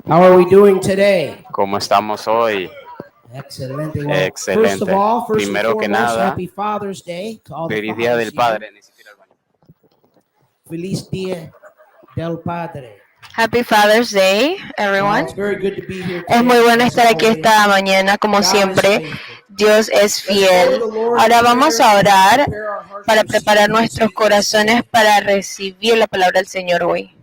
How are we doing today? ¿Cómo estamos hoy? Excelente. Well, Excelente. first and Primero que foremost, nada, Happy Father's Day to all the feliz Día fathers del here. Padre. Necesito ir al baño. Feliz Día del Padre. Happy Father's Day, everyone. It's very good to be here Es today, muy bueno as estar aquí always. esta mañana, como God is siempre. faithful. Dios es Let's go to fiel. the Lord Ahora in vamos prayer a and orar prepare our hearts para to preparar receive nuestros His corazones para recibir la palabra del Señor hoy.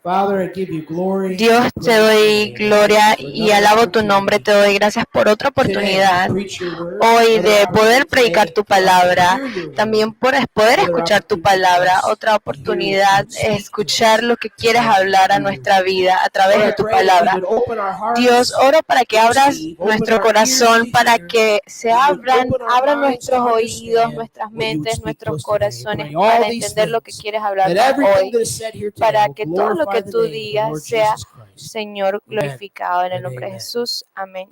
Father, I give you glory. Dios, te doy gloria y alabo tu nombre. Te doy gracias por otra oportunidad hoy de poder predicar tu palabra, también por poder escuchar tu palabra, otra oportunidad es escuchar lo que quieres hablar a nuestra vida a través de tu palabra. Dios, oro para que abras nuestro corazón, para que se abran nuestros oídos, nuestras mentes, nuestros corazones, para entender lo que quieres hablar hoy, para que todo lo que tú digas sea, Señor, glorificado en el nombre de Jesús. Amén.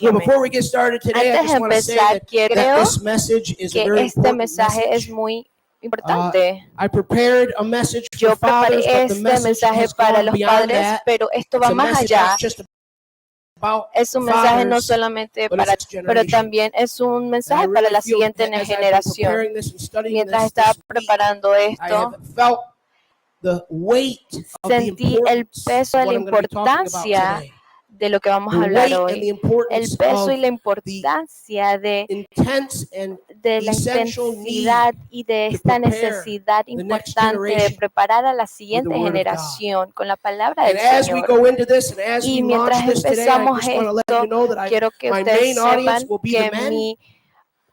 Before we get started today, I Antes de just want to say empezar, that creo this message is a que very este important mensaje es message. muy importante. I prepared a message Yo for fathers, preparé but the este message mensaje has para gone los beyond padres, that. pero esto It's va a más message allá. not just about Es un mensaje no fathers, solamente but para, it's pero generation. también es un And I mensaje para really la feel siguiente that as I've been generación. preparing this and studying Mientras this estaba week, preparando I have esto, felt the weight of the sentí el importance peso of de what la I'm going to be talking about importancia today. de lo que vamos a The hablar weight and the hoy. El importance peso y of la importancia intense and de la essential intensidad need y de to esta prepare necesidad the next importante de generation preparar a la with the siguiente Word of God. generación con la palabra And del as we Señor. go into this and as Y we launch mientras this today, I empezamos just want to let esto, you know that quiero que my ustedes main audience sepan will be the que men. mi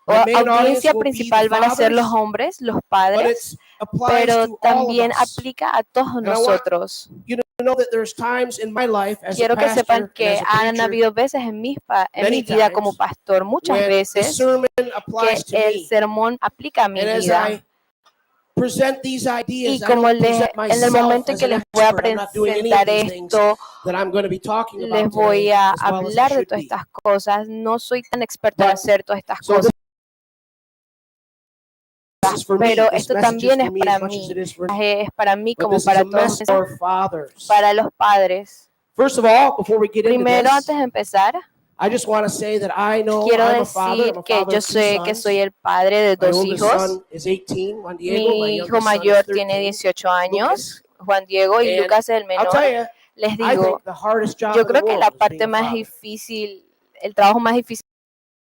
My main audience audiencia will be the principal van a ser los fathers, hombres, los but padres, it applies pero to all of también us. aplica a todos And I want nosotros. you to know that there's times in my life as a Quiero que sepan pastor and que as a han preacher habido veces en mi many vida como times pastor, muchas when the veces, sermon que applies to el me. sermón aplica a mi And as vida. I present these ideas, Y I como don't present en el myself momento en as que an les voy a expert. I'm not doing any of presentar these things esto, that I'm going to be talking les about voy today a as well as I hablar de should todas be. estas cosas. No soy tan experto en But hacer todas estas so cosas, this is for me. pero This esto message is también es for me para as much as mí. it is for Es para mí But como this is para a message todos, for fathers. para los padres. First of all, before we get into Primero, this, antes de empezar, I just want to say that I know quiero I'm a father. decir I'm a que father yo of two sé que sons. soy el padre de My dos oldest hijos. son is 18, Juan Diego. My Mi hijo youngest son is mayor tiene 13. 18 años, Juan Diego, y And Lucas es el I'll tell menor. you, Les I digo, think the hardest job yo in the creo que la world is being parte a más father. difícil, el trabajo más difícil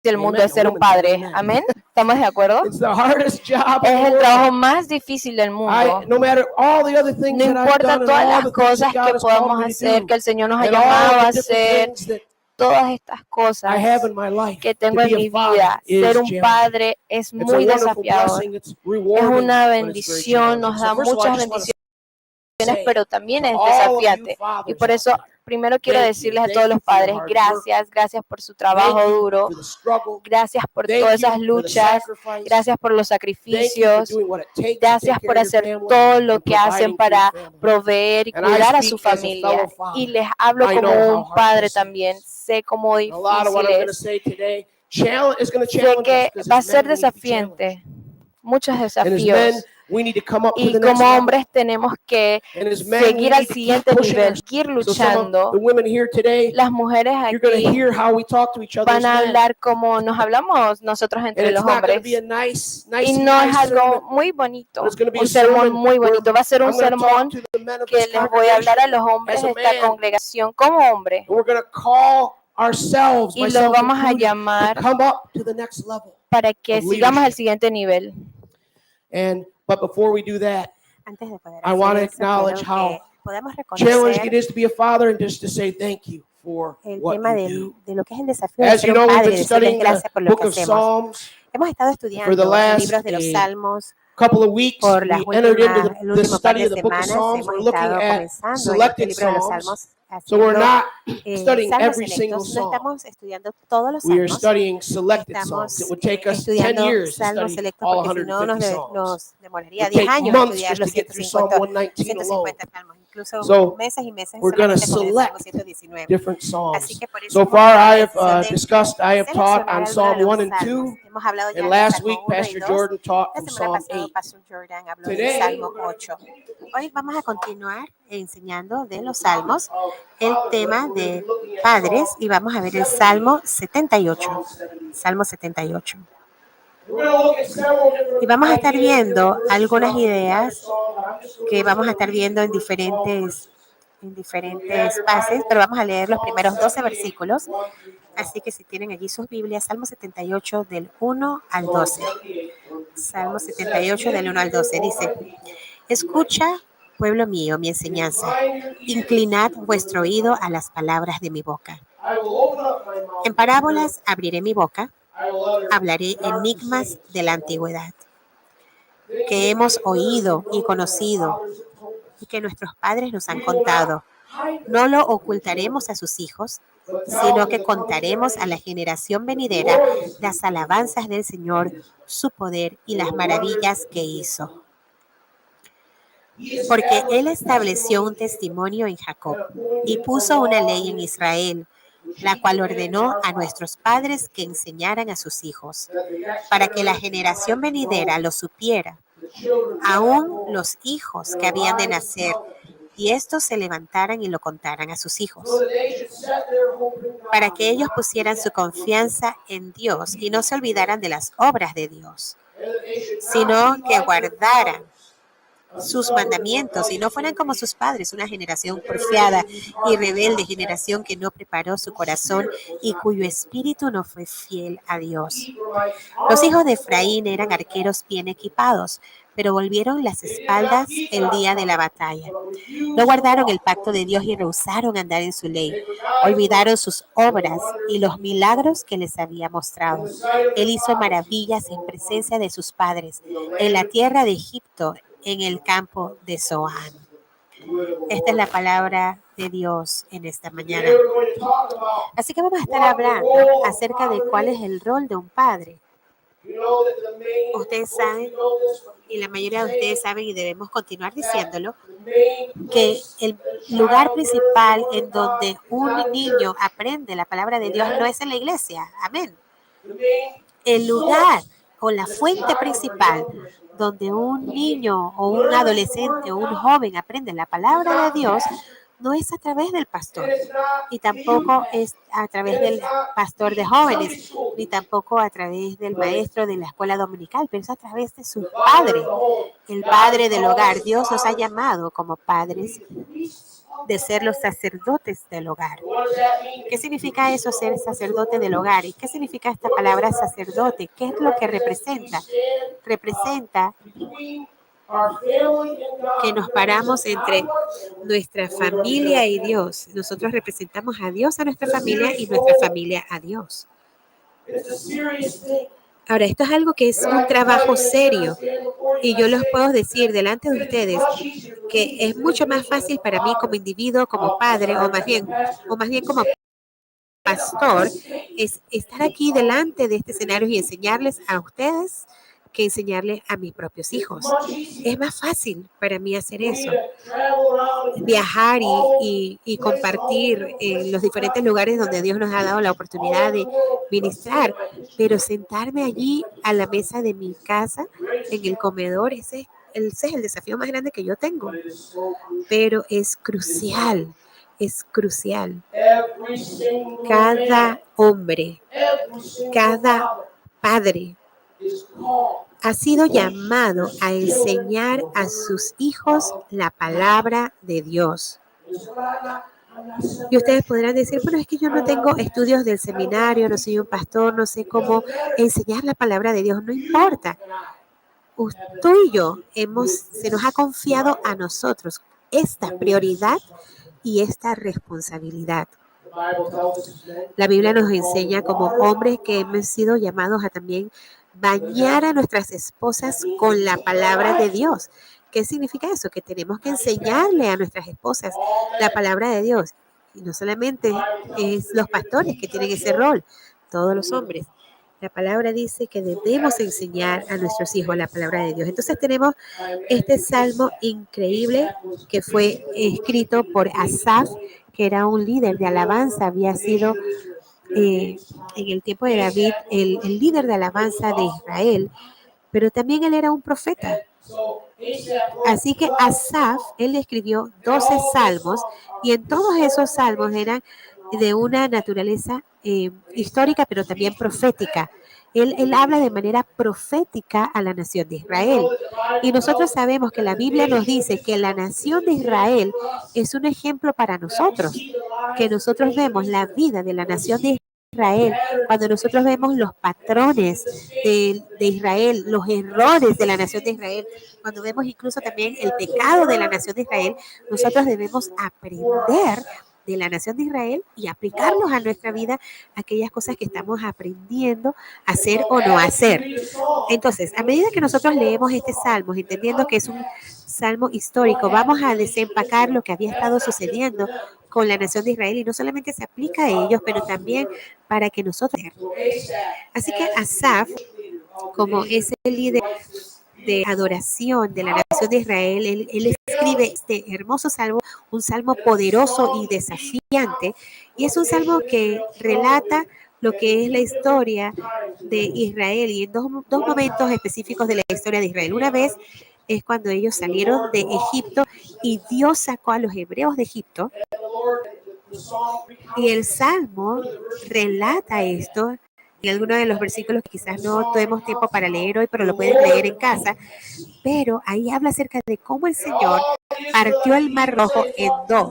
del mundo Amen. es ser un Women say padre. amen. Amén. ¿Estamos de acuerdo? It's the hardest job in Es the el trabajo world. más difícil del mundo. No matter all the other things No that I've importa done and todas all las the things cosas that God que has called podamos me to hacer, do, que el Señor nos ha and llamado all a the different hacer, things that todas estas I cosas have in my life, que to tengo be en a mi father vida, is ser un challenging. padre es It's a muy wonderful desafiador. blessing. It's Es rewarding, una but it's very bendición, challenging. nos So da first of all, I muchas just want to bendiciones, say pero también to es all of you desafiante. Y fathers por out eso, there, primero quiero thank you. decirles a Thank todos you los for your padres, hard work. gracias por su Thank trabajo you duro, for the struggle. gracias por Thank todas you esas for the luchas, sacrifice. gracias por los Thank you for sacrificios, doing what it takes to gracias take por care of your hacer family todo lo and que hacen providing for your para family. proveer y And I cuidar a su speak as a familia. fellow Y father. les hablo I como know how un hard padre this también. is. Sé cómo And a lot of what difícil I'm going to es. say today is going to Sé challenge us que because va a as ser men we need to be challenged. desafiante, muchos And as men desafíos. we need to come up to Y the next como level. hombres tenemos que And as men we seguir al need to keep siguiente pushing nivel, ourselves. seguir So some of luchando. the women here today, Las mujeres you're going to aquí hear how we talk to each other as van a men. hablar como nos hablamos nosotros And entre it's los not going to be a hombres. nice Y no es nice algo sermon, muy bonito, but it's going to be un a sermón sermon muy where bonito. Va a ser un I'm going to talk sermón to the men of que this les voy a hablar a los congregation hombres as de a esta man. congregación como hombre. And we're going to call ourselves, Y los myself vamos a included, to llamar come up to the next level para que of sigamos al leadership. siguiente nivel. But before we do that, Antes de poder I want to hacer eso, acknowledge quiero how que podamos challenging it reconocer is to be a father and just to say thank you for el what tema you do. de lo que es el desafío de As ser you un know, we've padre y been decirles studying the gracias por lo book que of hacemos. Psalms Hemos estado for the estudiando last libros de los Salmos couple of weeks. por las We entered into últimas, el the último par study de of the book of semanas. Psalms. We're Hemos looking estado at comenzando en este selected libro de los Psalms. Salmos, So we're haciendo not studying salmos every single selectos. No psalm. estamos estudiando todos los We are salmos. studying selected psalms. Estamos It would take us 10 estudiando years to salmos study selectos all porque si no 150 psalms. nos It demoraría would 10 take años months estudiar just los to get through Psalm 119 alone. 150 salmos. incluso So, meses y meses we're gonna solamente con el Salmo select 119. different Así psalms. que por eso So hemos far, tomado I la have decisión de discussed, I have taught seleccionar on algunos de Psalm los 1 and salmos. 2, Hemos hablado ya and del last Salmo week 1 y Pastor 2. Jordan taught La from semana Psalm pasada 8. Pastor Jordan habló del Today, Salmo 8. Hoy vamos a continuar enseñando de los salmos el tema de padres y vamos a ver el Salmo 78. Salmo 78. Y vamos a estar viendo algunas ideas que vamos a estar viendo en diferentes pases, pero vamos a leer los primeros 12 versículos. Así que si tienen allí sus Biblias, Salmo 78 del 1 al 12. Salmo 78 del 1 al 12 dice: Escucha, pueblo mío, mi enseñanza. Inclinad vuestro oído a las palabras de mi boca. En parábolas abriré mi boca, hablaré enigmas de la antigüedad, que hemos oído y conocido y que nuestros padres nos han contado. No lo ocultaremos a sus hijos, sino que contaremos a la generación venidera las alabanzas del Señor, su poder y las maravillas que hizo. Porque Él estableció un testimonio en Jacob y puso una ley en Israel, la cual ordenó a nuestros padres que enseñaran a sus hijos, para que la generación venidera lo supiera, aún los hijos que habían de nacer, y estos se levantaran y lo contaran a sus hijos, para que ellos pusieran su confianza en Dios y no se olvidaran de las obras de Dios, sino que guardaran sus mandamientos y no fueran como sus padres, una generación porfiada y rebelde, generación que no preparó su corazón y cuyo espíritu no fue fiel a Dios. Los hijos de Efraín eran arqueros bien equipados, pero volvieron las espaldas el día de la batalla. No guardaron el pacto de Dios y rehusaron andar en su ley. Olvidaron sus obras y los milagros que les había mostrado. Él hizo maravillas en presencia de sus padres, en la tierra de Egipto, en el campo de Zoán. Esta es la palabra de Dios en esta mañana. Así que vamos a estar hablando acerca de cuál es el rol de un padre. Ustedes saben, y la mayoría de ustedes saben, y debemos continuar diciéndolo, que el lugar principal en donde un niño aprende la palabra de Dios no es en la iglesia. Amén. El lugar o la fuente principal donde un niño o un adolescente o un joven aprende la palabra de Dios no es a través del pastor, y tampoco es a través del pastor de jóvenes, ni tampoco a través del maestro de la escuela dominical, pero es a través de su padre, el padre del hogar. Dios nos ha llamado como padres de ser los sacerdotes del hogar. ¿Qué significa eso, ser sacerdote del hogar? ¿Y qué significa esta palabra sacerdote? ¿Qué es lo que representa? Representa que nos paramos entre nuestra familia y Dios. Nosotros representamos a Dios a nuestra familia y nuestra familia a Dios. Ahora, esto es algo que es un trabajo serio y yo les puedo decir delante de ustedes que es mucho más fácil para mí como individuo, como padre, o más bien como pastor, es estar aquí delante de este escenario y enseñarles a ustedes que enseñarles a mis propios hijos. Es más fácil para mí hacer eso, viajar y compartir en los diferentes lugares donde Dios nos ha dado la oportunidad de ministrar, pero sentarme allí a la mesa de mi casa, en el comedor, ese es el desafío más grande que yo tengo, pero es crucial. Es crucial. Cada hombre, cada padre ha sido llamado a enseñar a sus hijos la palabra de Dios. Y ustedes podrán decir, bueno, es que yo no tengo estudios del seminario, no soy un pastor, no sé cómo enseñar la palabra de Dios. No importa. Tú y yo se nos ha confiado a nosotros esta prioridad y esta responsabilidad. La Biblia nos enseña como hombres que hemos sido llamados a también bañar a nuestras esposas con la palabra de Dios. ¿Qué significa eso? Que tenemos que enseñarle a nuestras esposas la palabra de Dios. Y no solamente es los pastores que tienen ese rol, todos los hombres. La palabra dice que debemos enseñar a nuestros hijos la palabra de Dios. Entonces tenemos este salmo increíble que fue escrito por Asaf, que era un líder de alabanza, había sido en el tiempo de David el líder de alabanza de Israel, pero también él era un profeta. Así que Asaf, él escribió 12 salmos y en todos esos salmos eran de una naturaleza histórica, pero también profética. Él habla de manera profética a la nación de Israel. Y nosotros sabemos que la Biblia nos dice que la nación de Israel es un ejemplo para nosotros, que nosotros vemos la vida de la nación de Israel, cuando nosotros vemos los patrones de Israel, los errores de la nación de Israel, cuando vemos incluso también el pecado de la nación de Israel, nosotros debemos aprender de la nación de Israel y aplicarlos a nuestra vida, aquellas cosas que estamos aprendiendo a hacer o no hacer. Entonces, a medida que nosotros leemos este salmo, entendiendo que es un salmo histórico, vamos a desempacar lo que había estado sucediendo con la nación de Israel y no solamente se aplica a ellos, pero también para que nosotros. Así que Asaf, como ese líder de adoración de la nación de Israel, él escribe este hermoso salmo, un salmo poderoso y desafiante, y es un salmo que relata lo que es la historia de Israel y en dos momentos específicos de la historia de Israel. Una vez es cuando ellos salieron de Egipto y Dios sacó a los hebreos de Egipto, y el salmo relata esto en algunos de los versículos que quizás no tenemos tiempo para leer hoy, pero lo pueden leer en casa. Pero ahí habla acerca de cómo el Señor partió el Mar Rojo en dos.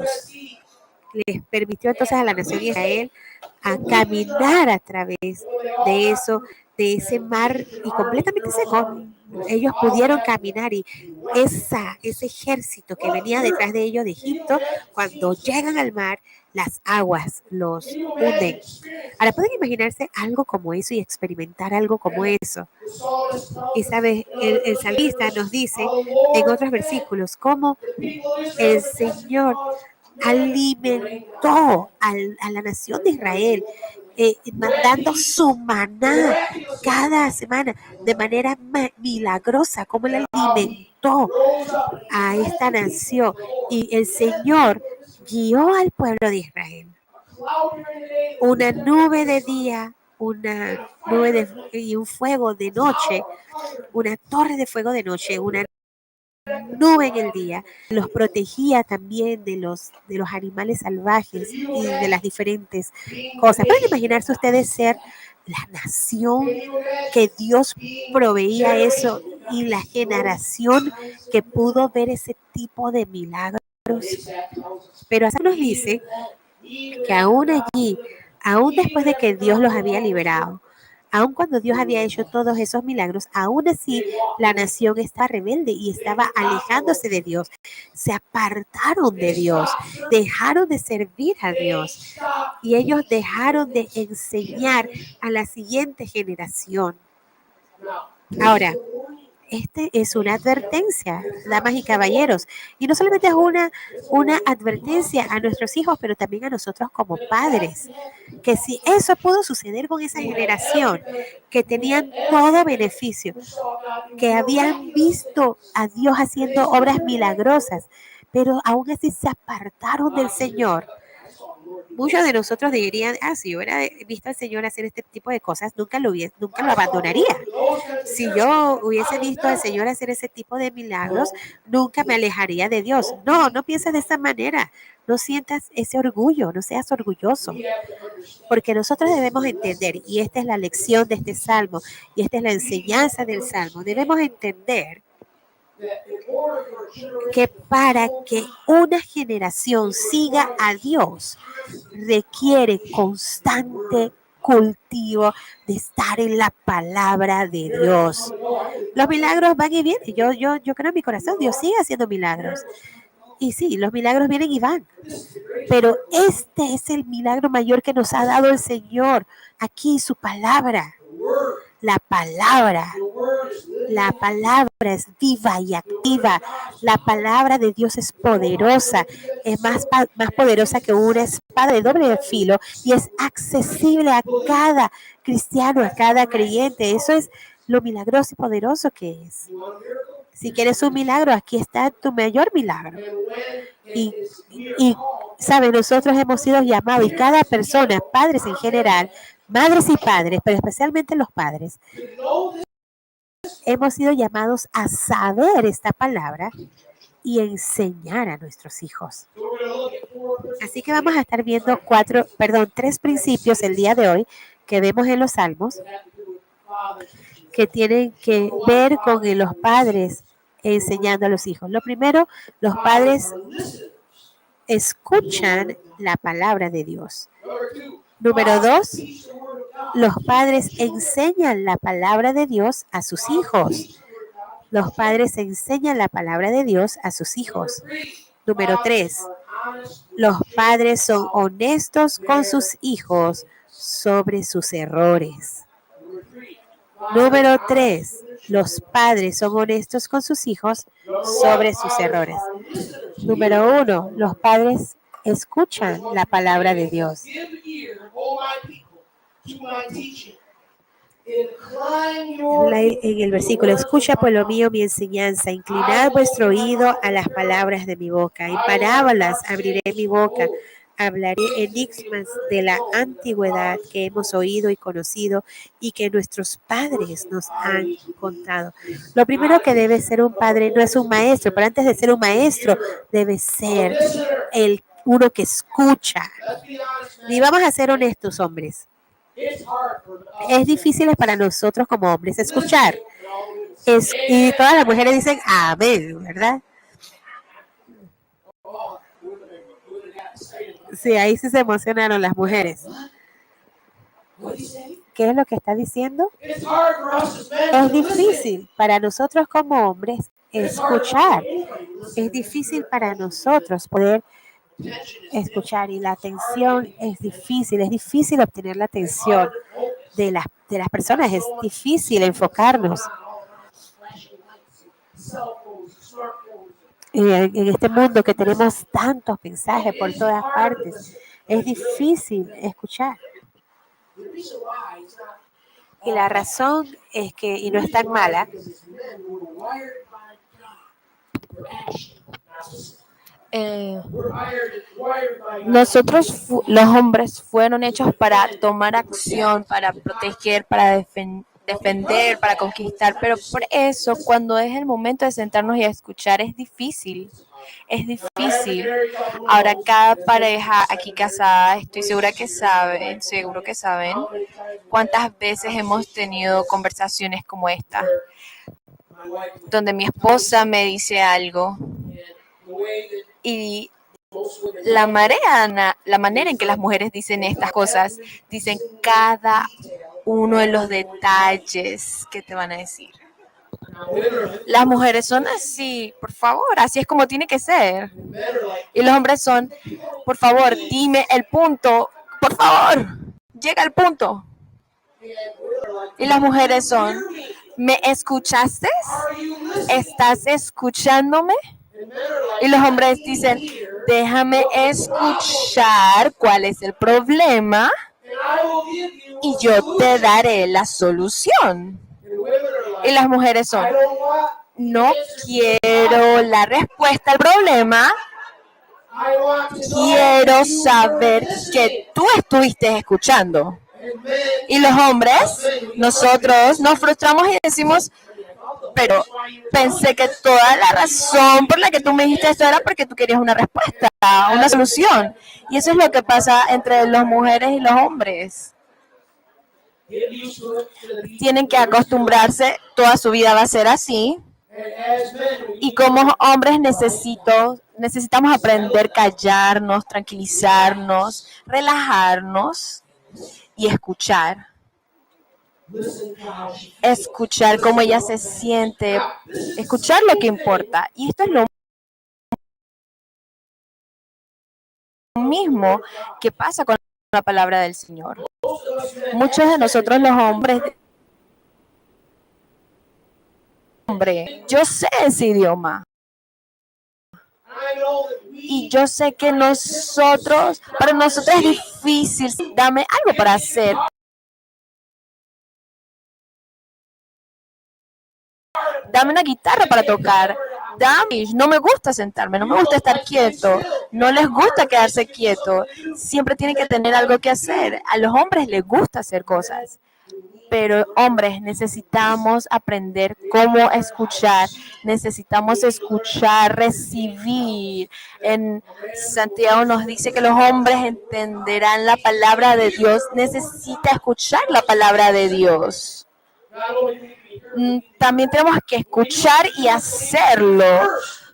Les permitió entonces a la nación de Israel a caminar a través de eso, de ese mar y completamente seco. Ellos pudieron caminar y ese ejército que venía detrás de ellos de Egipto, cuando llegan al mar, las aguas los hunden. Ahora, ¿pueden imaginarse algo como eso y experimentar algo como eso? Y sabes, el salmista nos dice en otros versículos cómo el Señor alimentó a la nación de Israel, mandando su maná cada semana de manera milagrosa, como él alimentó a esta nación. Y el Señor guió al pueblo de Israel. Una nube de día, una nube y un fuego de noche, una torre de fuego de noche, una nube en el día, los protegía también de los animales salvajes y de las diferentes cosas. ¿Pueden imaginarse ustedes ser la nación que Dios proveía eso y la generación que pudo ver ese tipo de milagros? Pero así nos dice que aún allí, aún después de que Dios los había liberado, aun cuando Dios había hecho todos esos milagros, aún así la nación estaba rebelde y estaba alejándose de Dios. Se apartaron de Dios, dejaron de servir a Dios y ellos dejaron de enseñar a la siguiente generación. Ahora, este es una advertencia, damas y caballeros, y no solamente es una advertencia a nuestros hijos, pero también a nosotros como padres, que si eso pudo suceder con esa generación, que tenían todo beneficio, que habían visto a Dios haciendo obras milagrosas, pero aún así se apartaron del Señor. Muchos de nosotros dirían, si yo hubiera visto al Señor hacer este tipo de cosas, nunca lo abandonaría. Si yo hubiese visto al Señor hacer ese tipo de milagros, nunca me alejaría de Dios. No, no pienses de esa manera. No sientas ese orgullo, no seas orgulloso. Porque nosotros debemos entender, y esta es la lección de este salmo, y esta es la enseñanza del salmo, debemos entender que para que una generación siga a Dios, requiere constante cultivo de estar en la palabra de Dios. Los milagros van y vienen. Yo creo en mi corazón, Dios sigue haciendo milagros. Y sí, los milagros vienen y van. Pero este es el milagro mayor que nos ha dado el Señor. Aquí su palabra. La palabra. La palabra es viva y activa. La palabra de Dios es poderosa. Es más poderosa que una espada de doble filo y es accesible a cada cristiano, a cada creyente. Eso es lo milagroso y poderoso que es. Si quieres un milagro, aquí está tu mayor milagro. Y ¿sabe? Nosotros hemos sido llamados, y cada persona, padres en general, madres y padres, pero especialmente los padres, hemos sido llamados a saber esta palabra y enseñar a nuestros hijos. Así que vamos a estar viendo tres principios el día de hoy que vemos en los Salmos que tienen que ver con los padres enseñando a los hijos. Lo primero, los padres escuchan la palabra de Dios. Número 2, los padres enseñan la palabra de Dios a sus hijos. Los padres enseñan la palabra de Dios a sus hijos. Número 3, los padres son honestos con sus hijos sobre sus errores. Número 3, los padres son honestos con sus hijos sobre sus errores. Número 1, los padres escuchan la palabra de Dios. En el versículo, escucha pueblo mío mi enseñanza, inclinad vuestro oído a las palabras de mi boca. En parábolas abriré mi boca, hablaré enigmas de la antigüedad que hemos oído y conocido y que nuestros padres nos han contado. Lo primero que debe ser un padre no es un maestro, pero antes de ser un maestro debe ser uno que escucha. Y vamos a ser honestos, hombres. Es difícil para nosotros como hombres escuchar. Y todas las mujeres dicen amén, ¿verdad? Sí, ahí sí se emocionaron las mujeres. ¿Qué es lo que está diciendo? Es difícil para nosotros como hombres escuchar. Es difícil para nosotros poder escuchar y la atención es difícil obtener la atención de las personas, es difícil enfocarnos. En este mundo que tenemos tantos mensajes por todas partes, es difícil escuchar. Y la razón es que, y no es tan mala, nosotros, los hombres, fueron hechos para tomar acción, para proteger, para defender, para conquistar, pero por eso cuando es el momento de sentarnos y a escuchar es difícil. Es difícil. Ahora, cada pareja aquí casada, estoy seguro que saben cuántas veces hemos tenido conversaciones como esta, donde mi esposa me dice algo y la manera en que las mujeres dicen estas cosas, dicen cada uno de los detalles que te van a decir. Las mujeres son así, por favor, así es como tiene que ser. Y los hombres son, por favor, dime el punto, por favor, llega al punto. Y las mujeres son, ¿me escuchaste? ¿Estás escuchándome? Y los hombres dicen, déjame escuchar cuál es el problema y yo te daré la solución. Y las mujeres son, no quiero la respuesta al problema, quiero saber que tú estuviste escuchando. Y los hombres, nosotros nos frustramos y decimos, pero pensé que toda la razón por la que tú me dijiste esto era porque tú querías una respuesta, una solución. Y eso es lo que pasa entre las mujeres y los hombres. Tienen que acostumbrarse, toda su vida va a ser así. Y como hombres necesitamos aprender a callarnos, tranquilizarnos, relajarnos y escuchar. Escuchar cómo ella se siente, escuchar lo que importa. Y esto es lo mismo que pasa con la palabra del Señor. Muchos de nosotros los hombres hombre. Yo sé ese idioma. Y yo sé que para nosotros es difícil. Dame algo para hacer. Dame una guitarra para tocar. No me gusta sentarme, no me gusta estar quieto. No les gusta quedarse quieto. Siempre tienen que tener algo que hacer. A los hombres les gusta hacer cosas. Pero hombres, necesitamos aprender cómo escuchar. Necesitamos escuchar, recibir. En Santiago nos dice que los hombres entenderán la palabra de Dios. Necesita escuchar la palabra de Dios. También tenemos que escuchar y hacerlo.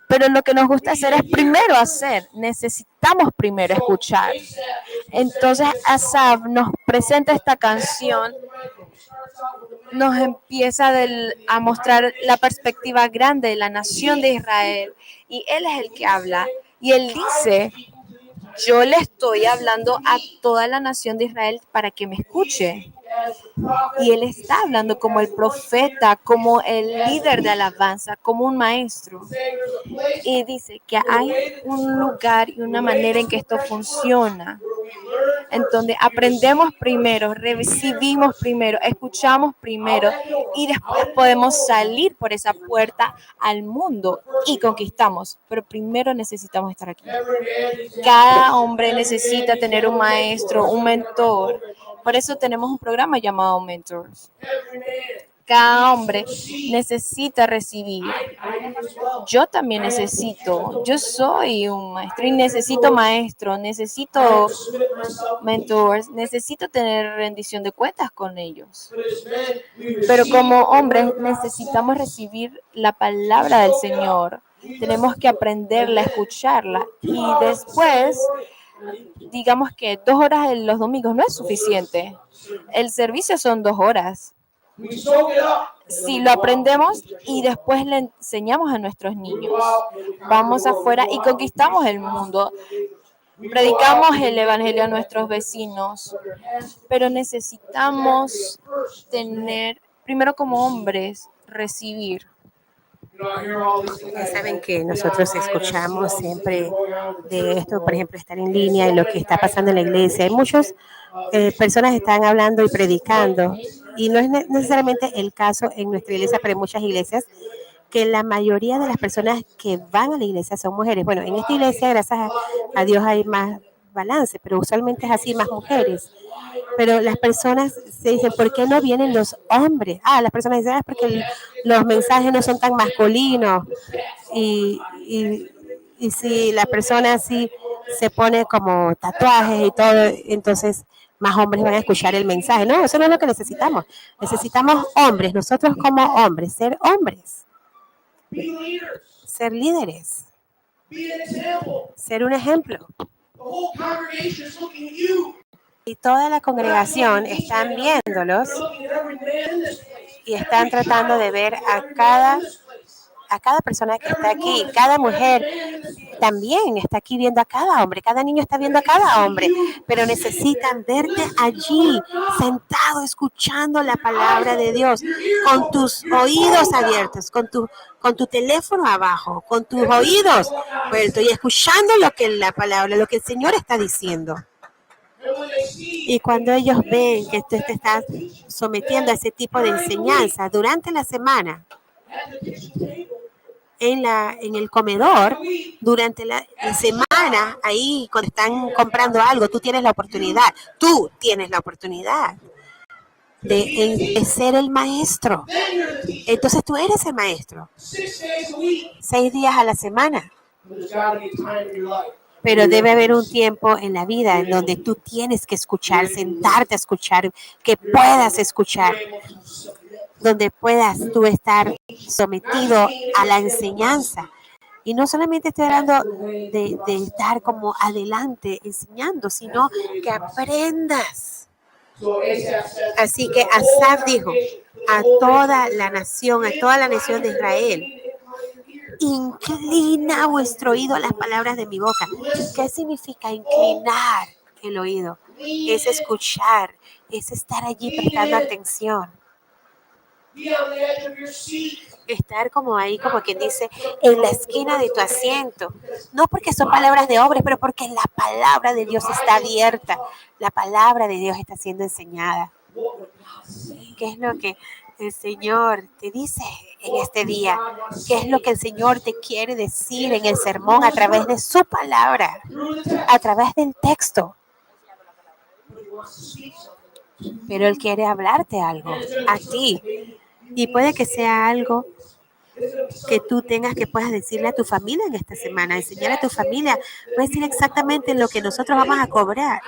Pero lo que nos gusta hacer es primero hacer. Necesitamos primero escuchar. Entonces Asaf nos presenta esta canción. Nos empieza a mostrar la perspectiva grande de la nación de Israel. Y él es el que habla. Y él dice, yo le estoy hablando a toda la nación de Israel para que me escuche. Y él está hablando como el profeta, como el líder de alabanza, como un maestro. Y dice que hay un lugar y una manera en que esto funciona. En donde aprendemos primero, recibimos primero, escuchamos primero y después podemos salir por esa puerta al mundo y conquistamos. Pero primero necesitamos estar aquí. Cada hombre necesita tener un maestro, un mentor. Por eso tenemos un programa llamado Mentors. Cada hombre necesita recibir. Yo también necesito. Yo soy un maestro y necesito maestro. Necesito mentors. Necesito tener rendición de cuentas con ellos. Pero como hombres necesitamos recibir la palabra del Señor. Tenemos que aprenderla, escucharla. Y después, digamos que 2 horas en los domingos no es suficiente. El servicio son 2 horas. Si lo aprendemos y después le enseñamos a nuestros niños, vamos afuera y conquistamos el mundo, predicamos el evangelio a nuestros vecinos, pero necesitamos tener, primero como hombres, recibir. Ya saben que nosotros escuchamos siempre de esto, por ejemplo, estar en línea y lo que está pasando en la iglesia. Hay muchas personas que están hablando y predicando, y no es necesariamente el caso en nuestra iglesia, pero en muchas iglesias, que la mayoría de las personas que van a la iglesia son mujeres. Bueno, en esta iglesia, gracias a Dios, hay más balance, pero usualmente es así, más mujeres. Pero las personas se dicen, ¿por qué no vienen los hombres? Las personas dicen, porque los mensajes no son tan masculinos. Y si la persona así se pone como tatuajes y todo, entonces más hombres van a escuchar el mensaje. No, eso no es lo que necesitamos. Necesitamos hombres, nosotros como hombres, ser hombres. Ser líderes. Ser un ejemplo. Y toda la congregación están viéndolos y están tratando de ver a cada persona que está aquí. Cada mujer también está aquí viendo a cada hombre. Cada niño está viendo a cada hombre. Pero necesitan verte allí, sentado, escuchando la palabra de Dios, con tus oídos abiertos, con tu teléfono abajo, con tus oídos puestos y escuchando lo que la palabra, lo que el Señor está diciendo. Y cuando ellos ven que tú te estás sometiendo a ese tipo de enseñanza durante la semana, en el comedor, durante la semana, ahí cuando están comprando algo, tú tienes la oportunidad de ser el maestro. Entonces tú eres el maestro. 6 días a la semana. Pero debe haber un tiempo en la vida en donde tú tienes que escuchar, sentarte a escuchar, que puedas escuchar, donde puedas tú estar sometido a la enseñanza. Y no solamente estoy hablando de estar como adelante enseñando, sino que aprendas. Así que Asaf dijo a toda la nación de Israel: inclina vuestro oído a las palabras de mi boca. ¿Qué significa inclinar el oído? Es escuchar, es estar allí prestando atención. Estar como ahí, como quien dice, en la esquina de tu asiento. No porque son palabras de hombres, pero porque la palabra de Dios está abierta. La palabra de Dios está siendo enseñada. ¿Qué es lo que el Señor te dice en este día? ¿Qué es lo que el Señor te quiere decir en el sermón a través de su palabra? A través del texto. Pero Él quiere hablarte algo a ti. Y puede que sea algo que tú tengas que puedas decirle a tu familia en esta semana, enseñar a tu familia, puedes decir exactamente lo que nosotros vamos a cobrar,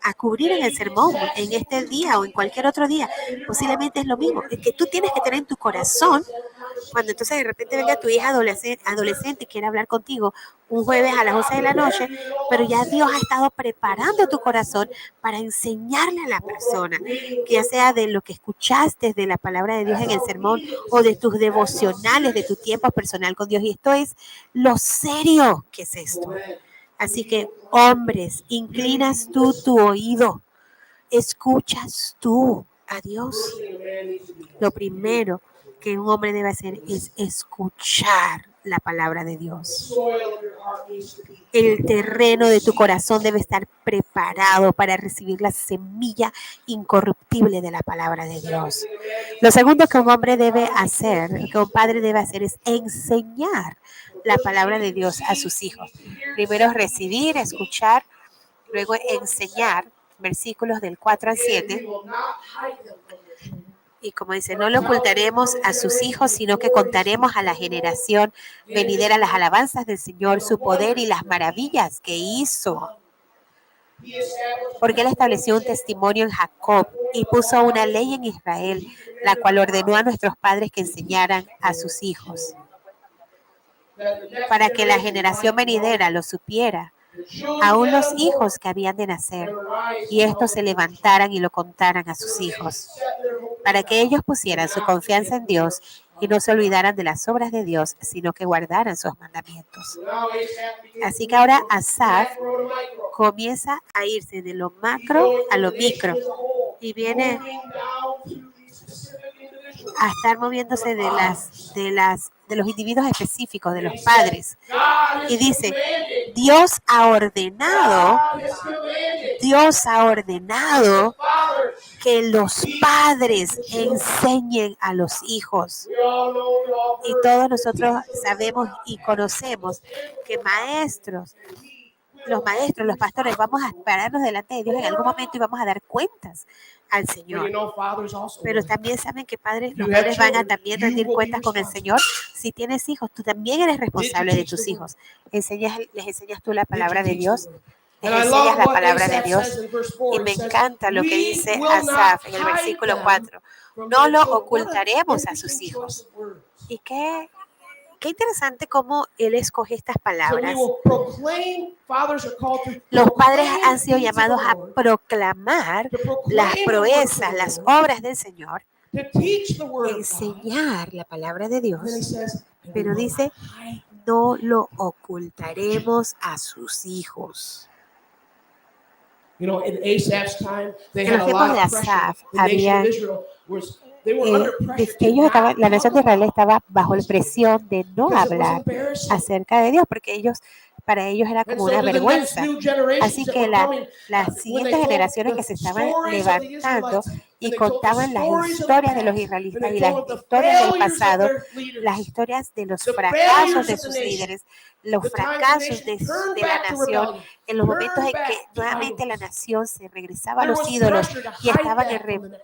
a cubrir en el sermón, en este día o en cualquier otro día. Posiblemente es lo mismo, es que tú tienes que tener en tu corazón, cuando entonces de repente venga tu hija adolescente y quiere hablar contigo un jueves a las 11 de la noche, pero ya Dios ha estado preparando tu corazón para enseñarle a la persona, que ya sea de lo que escuchaste de la palabra de Dios en el sermón o de tus devocionales, de tu tiempo personal con Dios. Y esto es lo serio que es esto. Así que, hombres, inclinas tú tu oído, escuchas tú a Dios. Lo primero que un hombre debe hacer es escuchar la palabra de Dios. El terreno de tu corazón debe estar preparado para recibir la semilla incorruptible de la palabra de Dios. Lo segundo que un hombre debe hacer, que un padre debe hacer, es enseñar la palabra de Dios a sus hijos. Primero recibir, escuchar, luego enseñar, versículos del 4 al 7. Y como dice, no lo ocultaremos a sus hijos, sino que contaremos a la generación venidera las alabanzas del Señor, su poder y las maravillas que hizo. Porque Él estableció un testimonio en Jacob y puso una ley en Israel, la cual ordenó a nuestros padres que enseñaran a sus hijos, para que la generación venidera lo supiera, aún los hijos que habían de nacer, y estos se levantaran y lo contaran a sus hijos, para que ellos pusieran su confianza en Dios y no se olvidaran de las obras de Dios, sino que guardaran sus mandamientos. Así que ahora Asaf comienza a irse de lo macro a lo micro y viene a estar moviéndose de los individuos específicos, de los padres. Y dice, Dios ha ordenado que los padres enseñen a los hijos. Y todos nosotros sabemos y conocemos que los pastores, vamos a pararnos delante de Dios en algún momento y vamos a dar cuentas al Señor. Pero también saben que los padres van a también rendir cuentas con el Señor. Si tienes hijos, tú también eres responsable de tus hijos. Les enseñas tú la palabra de Dios. Les enseñas la palabra de Dios. Y me encanta lo que dice Asaf en el versículo 4. No lo ocultaremos a sus hijos. Y qué interesante cómo él escoge estas palabras. Los padres han sido llamados a proclamar las proezas, las obras del Señor, enseñar la palabra de Dios, pero dice, no lo ocultaremos a sus hijos. En los tiempos de Asaf, la nación de Israel estaba bajo la presión de no hablar acerca de Dios, porque para ellos era como una vergüenza. Así que las siguientes generaciones que se estaban levantando y contaban las historias de los israelitas y las historias del pasado, las historias de los fracasos de sus líderes, los fracasos de la nación, en los momentos en que nuevamente la nación se regresaba a los ídolos y estaban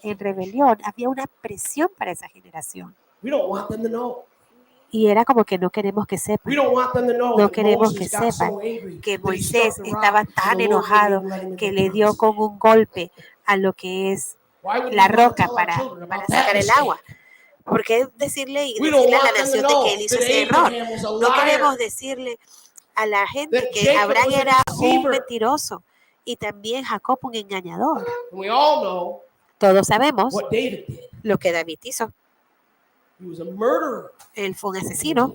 en rebelión. Había una presión para esa generación. Y era como que no queremos que sepan. No queremos que sepan que Moisés estaba tan enojado que le dio con un golpe a lo que es la roca para sacar el agua. ¿Por qué decirle a la nación de que él hizo ese error? No queremos decirle a la gente que Abraham era un mentiroso y también Jacob un engañador. Todos sabemos lo que David hizo. Él fue un asesino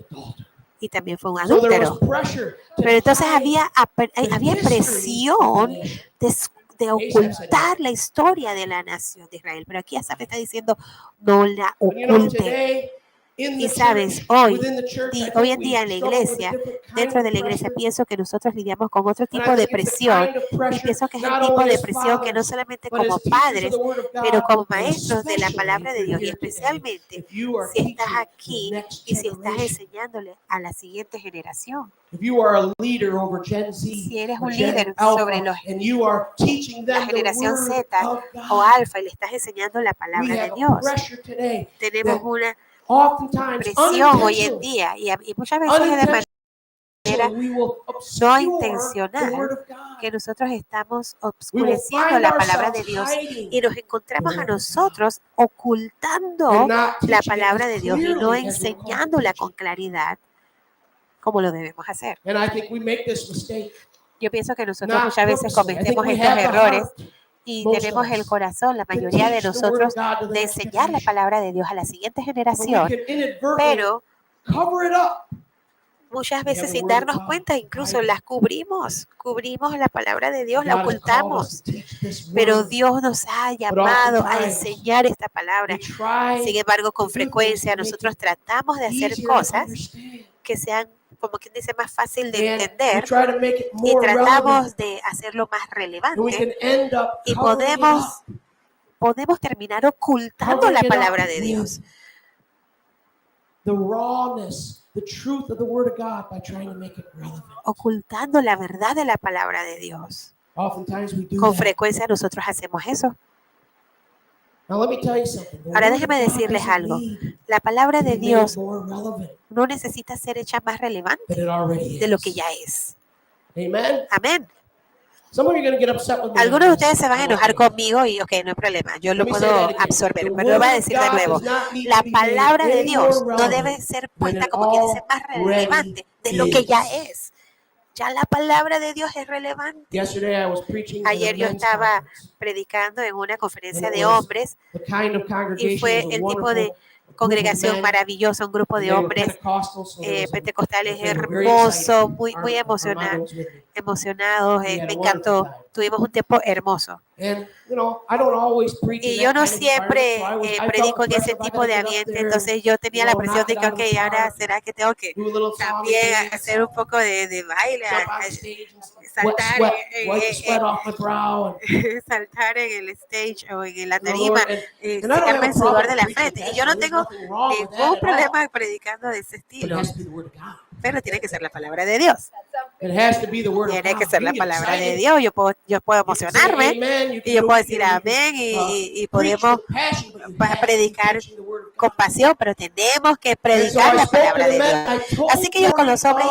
y también fue un adúltero. Pero entonces había presión de ocultar la historia de la nación de Israel. Pero aquí Asaf está diciendo, no la And you know, oculten. today, in the Y sabes, church, hoy, within the church, I hoy think en we día en la struggle with a iglesia, different kind dentro de of la iglesia, pressure. pienso que nosotros lidiamos con otro And tipo I de think it's the presión. kind of Y pressure, pienso que es el not tipo only de as presión que no fathers, solamente but como as teachers of padres, the Word of pero God, como and maestros de la especially palabra if de you're Dios. Y here today, especialmente if you are si estás teaching aquí the next y si estás generation, enseñándole a la siguiente generación. if you are a leader over Gen Z Si eres or un Gen líder sobre Alpha, los, and you are teaching la them the generación Word Z of o God, alfa y le estás enseñando la we palabra de have a Dios, pressure today tenemos that una oftentimes presión hoy en unintentionally, día y muchas veces de manera we will no obscure the intencional Word of God. que nosotros estamos We will oscureciendo find la palabra de ourselves Dios hiding y nos encontramos the a Word of nosotros ocultando and not la teaching it palabra as de Dios y no clearly as we're called to enseñándola teach con it. claridad como lo debemos hacer. And I think we make this mistake Yo pienso que nosotros not muchas veces purposely. I think cometemos we estos have the errores heart y most tenemos of el us, corazón, la to mayoría de teach the Word of nosotros, God to the de next enseñar la generation. palabra de Dios a la siguiente But we generación, can inadvertently pero cover it up. muchas We have veces the sin Word of darnos God, cuenta, incluso hide it. las cubrimos la palabra de Dios, la God has called us ocultamos. to teach this Pero Word. Dios nos ha But llamado a oftentimes enseñar esta we palabra. try Sin embargo, to con do things frecuencia to make nosotros it tratamos de hacer easier to cosas understand. que sean, como quien dice, más fácil de And we entender try to make it y more relevant. tratamos de hacerlo más And we relevante can end up y covering it up, podemos terminar ocultando covering la it palabra up de Dios, with the rawness, the truth of the Word of God by trying to make it relevant. ocultando la verdad de la palabra de Dios. Oftentimes we do Con that. frecuencia nosotros hacemos eso. Now let me tell you something. The Ahora Word of déjeme God decirles doesn't algo. need La palabra to de be made Dios more relevant no necesita ser hecha más than relevante it already de lo que is. ya es. Amen. Amén. Some of you are going to get upset with me. Algunos de on this. ustedes se van a I'm enojar okay. conmigo y ok, no hay problema, yo Let lo me say puedo that again. absorber, The pero lo voy a Word of decir de God nuevo. does not need La to be made palabra de any Dios more no relevant debe ser than puesta it como que dice más already relevante de lo que ya is. es. Ya la palabra de Dios es relevante. Yesterday I was preaching at a Ayer yo men's estaba conference, predicando en una and conferencia it de was hombres the kind of y congregation, fue it was a el tipo wonderful de group of congregación men, maravillosa, un grupo and de they were hombres Pentecostal, so there was pentecostales they were very hermosos, excited. muy Armando was with me. emocionados, We had me a wonderful encantó. time. Tuvimos un tiempo hermoso. And you know, I don't always preach in Y yo that no kind of environment, so siempre I felt predico the en ese pressure. If I tipo gotta de get up ambiente, there, entonces yo tenía la presión knock de it que, out ok, of the ahora park, será que tengo que do a little song and también dance, hacer un poco de baile, jump on stage and saltar, wipe the sweat off my brow. saltar en el stage o en la And the Lord, tarima, and I don't secarme have a el sudor problem de la preaching frente. Y that, yo so no there's tengo nothing wrong with that ningún at all. problema predicando de ese But it estilo, has to be the Word of God. pero tiene que ser la palabra de Dios. It has to be the Word of Tiene que God. ser You la can get palabra de excited. Dios. Yo puedo You can say emocionarme amen. You y can yo do, puedo decir you can, amén y preach podemos with passion, but you para have to be predicar preaching the Word of con God. pasión, pero tenemos que And so predicar I la spoke to palabra the de men. Dios. I told Así que yo con los hombres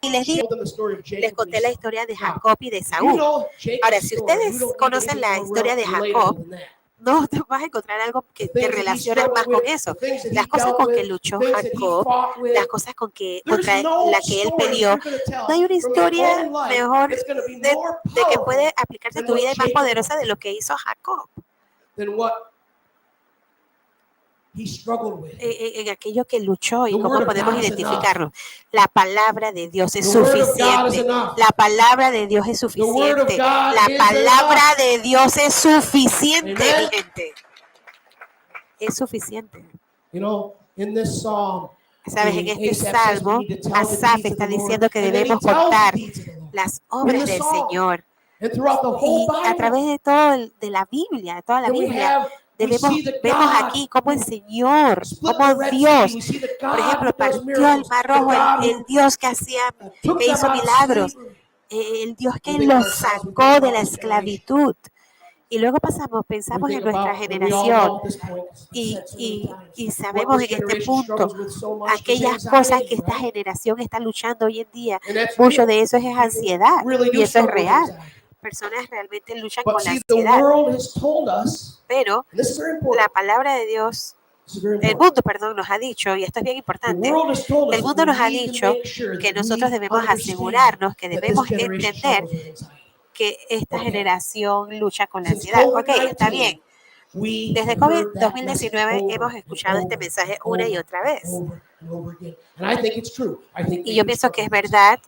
y les dije, them the story of Jacob les and conté la Esau. historia de Now, Jacob y de you Saúl. know Jacob's Ahora, si story. You ustedes don't need conocen anything la more historia de relatable Jacob, than that. no te vas a encontrar algo que The te things that he relaciones más struggled con with, eso. the things that Las he cosas dealt con que with, luchó the things that he Jacob, fought with. las cosas There's contra no la que él story peleó. you're going to No tell hay una from your historia own life mejor that's going to be de more que powerful puede aplicarse a than tu vida what y más Jacob poderosa went de lo que hizo Jacob. than what he struggled with. En aquello que luchó y The cómo Word of podemos God is identificarlo. La palabra de Dios es The Word of God is suficiente. enough. La palabra de Dios es The Word of suficiente. God La is palabra enough. de Dios es suficiente, Amen. mi gente. Es suficiente. You know, in this psalm, Sabes, en este Asaph says we salmo, need to tell the Asaf deeds of está the Lord, diciendo que and then he debemos tells contar the deeds of the Lord. las In obras the del psalm, Señor. and throughout the whole Y a través Bible, de todo de la Biblia, de toda la then we Biblia, see that vemos God aquí cómo el Señor, split cómo the Red Dios, Sea. We see that por God ejemplo, who does partió el miracles, Mar the Rojo, God el who Dios que took them hizo out of milagros, slavery. el Dios que We think of los ourselves, we think sacó de about la this generation. esclavitud. Y luego We pensamos think en nuestra about, and we all generación know at this point, it's been y, said so many times, y what sabemos this en este generation punto struggles with so much is aquellas cosas anxiety, que esta right? generación está luchando hoy en día. And that's Mucho real. de eso es People ansiedad really y do eso es struggle with real. anxiety. Personas realmente luchan But con la see, the ansiedad, world has told us, pero and this is very la important, palabra de Dios, this is very el important. mundo, perdón, nos ha dicho, y esto es bien The importante, world has told us el that mundo we nos ha need to dicho make sure que that nosotros we debemos understand asegurarnos, que that this debemos generation entender struggles with anxiety. que esta Okay. generación lucha con la Since ansiedad. Ok, está COVID-19, bien. we Desde have heard that message 2019 over hemos and escuchado este over mensaje and una y over otra vez. and over and over again. And I think it's true. I think Y we yo do pienso que struggle es with anxiety. verdad,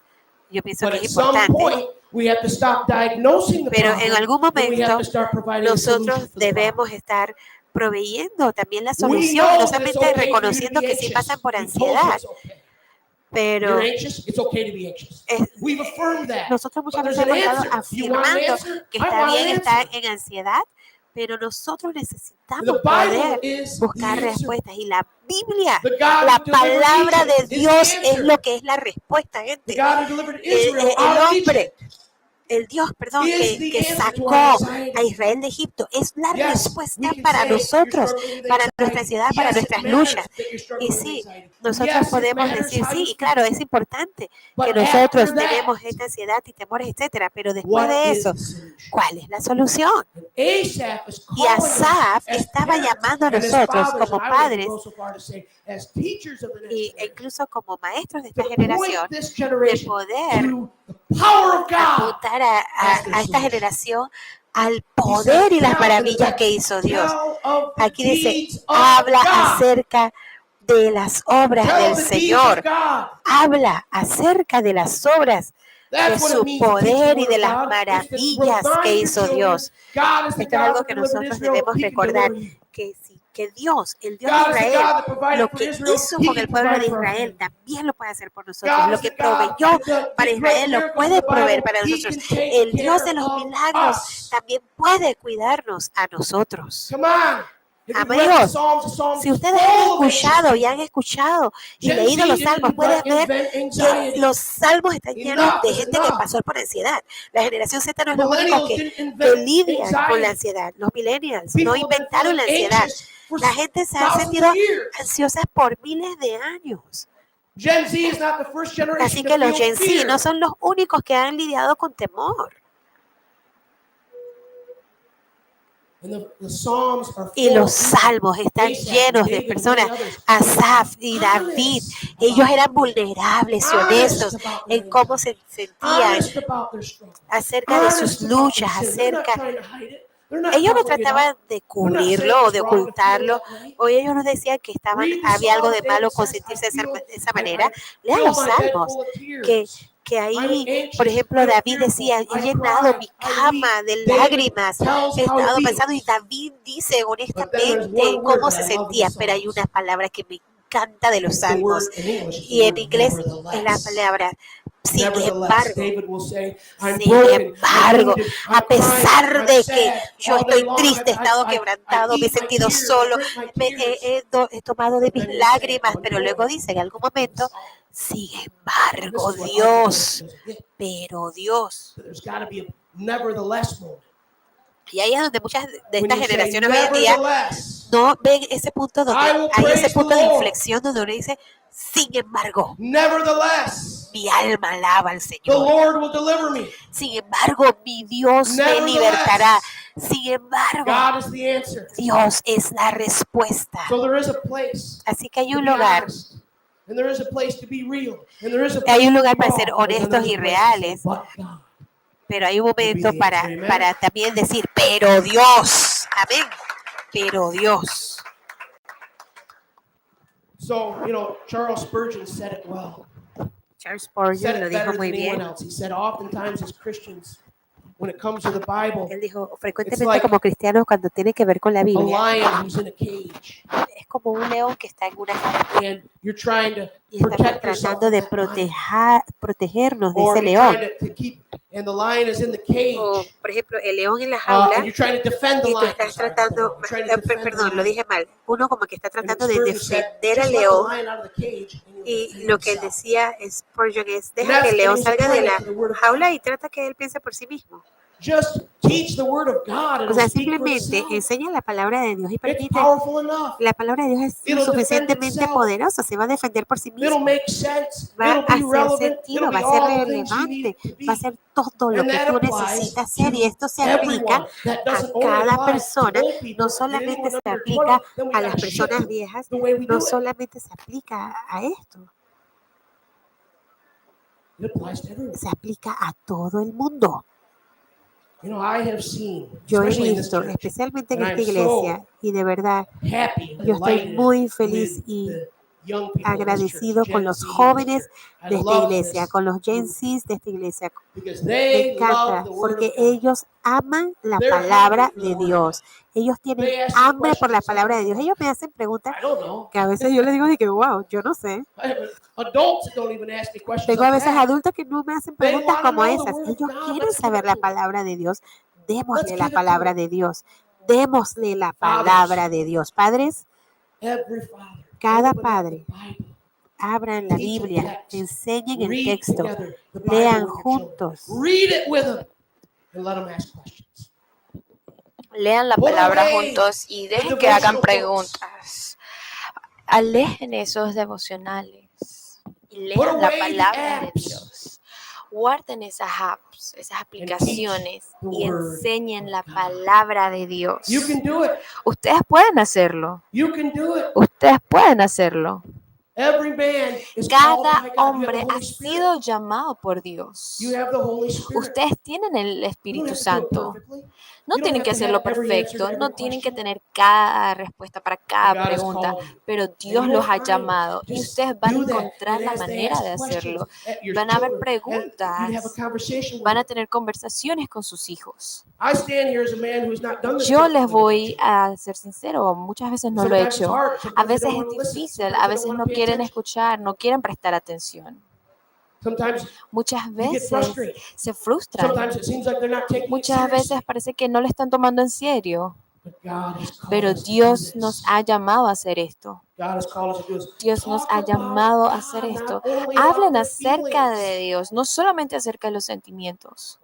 yo pienso But que at es some importante, point, We have to stop diagnosing the Pero problem, en algún and we have momento to start providing a solution nosotros for the problem. debemos estar proveyendo también la We solución, know no that it's solamente okay for you to reconociendo be que sí anxious. pasan por We told you ansiedad, it's okay. pero You're anxious, it's okay to be anxious. We've affirmed that. nosotros muchas But veces there's hemos an estado answer. You want an afirmando answer? que I está want an bien estar answer. en ansiedad, pero nosotros The necesitamos Bible poder is buscar the answer. respuestas. Y la Biblia, The God la who delivered palabra de Egypt is Dios the es answer. lo que es la respuesta, The gente. God who delivered El, Israel el out of hombre, Egypt el Dios, perdón, is the que answer to sacó our anxiety. a Israel de Egipto, es la Yes, we respuesta can para say you're nosotros, struggling with para nuestra anxiety. ansiedad, para Yes, it nuestras matters luchas. that you're Y struggling with sí, anxiety. nosotros Yes, it podemos matters decir, how sí, you y feel. claro, es importante But que nosotros after that, tenemos esta ansiedad y temores, etcétera, pero después what de is eso, the solution? ¿cuál es la solución? And Asaph is Y calling us Asaf as estaba parents llamando a and as nosotros fathers, como and I would even padres go so far to say as teachers of the next e generation, incluso como maestros de esta to generación, point this de generation poder to the power of God. apuntar as their a esta solution. generación al He poder said, y las tell, maravillas que hizo Dios. tell of the Aquí dice, deeds of habla God. acerca de las obras Tell del of the deeds Señor. of God. Habla acerca de las obras de That's what su it means to teach the poder y word de of las God. It's to maravillas que remind your hizo children, Dios. God is the Esto es God algo that que delivered nosotros Israel. debemos He can recordar, deliver you. que sí, que Dios, el Dios God de is the Israel, God that provided lo for que Israel. hizo He con can el pueblo de provide for our Israel family. también lo puede hacer por nosotros. God Lo is que the God proveyó that para did great Israel lo miracles in puede the proveer Bible. para He nosotros. can take El Dios care de los of milagros us. también puede cuidarnos a nosotros. Come on. If you've read the Amigos, Psalms, the Psalms si ustedes full han of escuchado y anxiety. han escuchado y Gen leído Z los salmos, didn't puedes ver invent que anxiety. los salmos están llenos Enough de is gente que enough. pasó por ansiedad. La generación Z no es lo único Millennials que didn't invent lidian con la anxiety. ansiedad. Los millennials People no have been inventaron la feeling ansiedad. anxious for La gente se ha thousands sentido of years. ansiosa por miles de años. Gen Z is not the first generation Así to que los feel Gen Z fear. no son los únicos que han lidiado con temor. And the Psalms are Y full los of people. salmos están Asaph, llenos de David, personas. many others. Asaf y They were David, honest ellos about eran it. vulnerables y honestos Honest about en their cómo anxiety. se sentían Honest about their struggle. acerca de sus Honest about their luchas, sin. They're not acerca... trying to hide it. They're not Ellos no covering it trataban up. de They're not cubrirlo saying o it's de wrong to feel ocultarlo, that way. o ellos nos decían que Read the había algo de Psalms. malo David con says, sentirse de esa I manera. Lean fill los my bed salmos, full of que, tears. que I'm ahí, anxious, por ejemplo, I'm David fearful, decía, he I llenado cry, mi I cama weep. de David lágrimas, tells he how he estado pensando, y feels. David dice But then there's honestamente one word cómo that se I love in the sentía, pero hay Psalms. una palabra que me encanta de los It's the word salmos, in English, it's the y en word inglés es la nevertheless. palabra sin Nevertheless, embargo. David will say, I'm Sin broken, I'm embargo, wounded, a I'm crying, pesar I'm de que sad. yo All day estoy long, triste, he estado I quebrantado, me he eat my sentido tears, I solo, drink my tears. he tomado de But mis then he'll say, lágrimas, one pero luego moment, dice en algún momento, Psalm. sin This embargo, is what our Dios, generation doesn't get. pero Dios. So there's got to be a nevertheless moment. Y ahí es donde muchas de When estas you say, generaciones hoy en día nevertheless, no ven ese punto donde I will hay ese praise the punto de Lord. inflexión donde uno dice, sin embargo, Nevertheless, mi alma alaba al the Señor. Lord will deliver me. Sin embargo, mi Dios me Nevertheless, libertará. Sin embargo, God is the answer. Dios es la respuesta. So there is a place Así que hay to un be lugar, honest, and there is a place to be real, and there is a hay place un to lugar be para ser raw, but then honestos there's y a place to say, reales, but God. pero hay un momento Will be the answer, amen? para también decir, pero Dios, amén, pero Dios. So, Charles Spurgeon said it well. Charles Said Spurgeon lo it dijo better muy than anyone bien. else. He said, oftentimes as Christians, when it comes to the Bible, Él dijo, It's frecuentemente like como cristianos cuando tiene que ver con la a Biblia, lion who's in a cage, es como un león que está en una jaula and you're trying to y estamos protect yourself tratando from de that lion. protegernos de Or ese you're león. trying to keep, and the lion is in the cage, O, por ejemplo, el león en la jaula and you're trying to defend the y tú lion. estás Sorry, tratando, you're trying to defend the perdón, lo lion. dije mal, uno como que está And tratando de Spurgeon said, defender al just let the león, lion out of the cage, and he'll y defend lo que él himself. decía Spurgeon es, And deja que el he león was salga de applying la it to the word of jaula God. y trata que él piense por sí mismo. Just teach the word of God, and O it'll sea, speak for simplemente itself. enseña la palabra de Dios y It's permite, powerful enough. la palabra de Dios es It'll defend suficientemente itself. poderosa, se va a defender por sí It'll mismo, make sense. va It'll a be hacer relevant. sentido, It'll va be a ser all the things you need relevante, it to va a be. ser todo lo And que that tú applies necesitas ser, y to esto se aplica everyone. That a doesn't only cada apply to persona, old people, no but solamente anyone se under aplica 20, then we a las gotta shift personas viejas, the way we no do it. solamente se aplica a esto, It applies to everyone. se aplica a todo el mundo. I have seen, Yo he especially in this visto, church, especialmente en and esta I'm iglesia, so y de verdad, happy and yo estoy delighted muy feliz with y the young people in this agradecido church, con Gen los Z in this jóvenes church. I de esta love iglesia, this con los Gen group Zs de esta iglesia. because Me they love encanta the word porque of God. ellos aman la They're palabra hungry for the de word of Dios. Ellos tienen They ask me hambre por la questions palabra de sometimes Dios. I'm Ellos like, me hacen preguntas I don't know. que a veces yo les digo de que, wow, yo no sé. Adults that don't even ask me questions Tengo a like veces that. adultos que no me hacen They preguntas want to como know the esas. word of Ellos God. quieren Let's give saber it la to them. palabra de Dios. Let's Démosle give la it to palabra them. de Dios. Démosle la Fathers. palabra de Dios. Padres, Every father, cada open up padre, the Bible. abran la Teach a Biblia, text. enseñen el Read texto, together the Bible lean with your children. juntos, Read it with them and let them ask questions. Lean la Put palabra away juntos y the dejen que hagan devotional books. preguntas. Alejen esos devocionales y Put lean la away the palabra de apps Dios. Guarden esas apps, esas aplicaciones the y word enseñen of la God. palabra de Dios. You can do it. Ustedes pueden hacerlo. You can do it. Ustedes pueden hacerlo. Every man is called Cada by God. You have hombre the ha Holy Spirit. sido llamado por Dios. You have the Holy Spirit. Ustedes tienen el You don't Espíritu have to do it Santo. perfectly. No You don't tienen have que to hacerlo have every answer to perfecto, every no tienen que question. tener cada respuesta para cada God has pregunta, called you. pero And Dios you los will ha find llamado y just ustedes van a do that. encontrar And la as they manera ask de questions hacerlo. at your Van a haber children, and you'd have a preguntas, conversation with van a them. tener conversaciones con sus hijos. I stand here as a man who's not done this Yo perfectly les with my voy children. a ser sincero, muchas veces no lo he Sometimes it's hecho. hard. A Sometimes they veces don't es want to listen. difícil, Sometimes a they don't veces want no to pay quieren attention. escuchar, no quieren prestar atención. Sometimes Muchas you get veces frustrated. se frustran. Sometimes it seems like they're not taking it Muchas seriously. veces parece que no lo están tomando en serio. But God has called Pero us to do Dios nos this. ha llamado a hacer esto. God has called us to do this. Dios nos Talk ha about llamado a God, hacer not esto. only about Hablen their acerca de feelings. Dios, no solamente acerca de los sentimientos.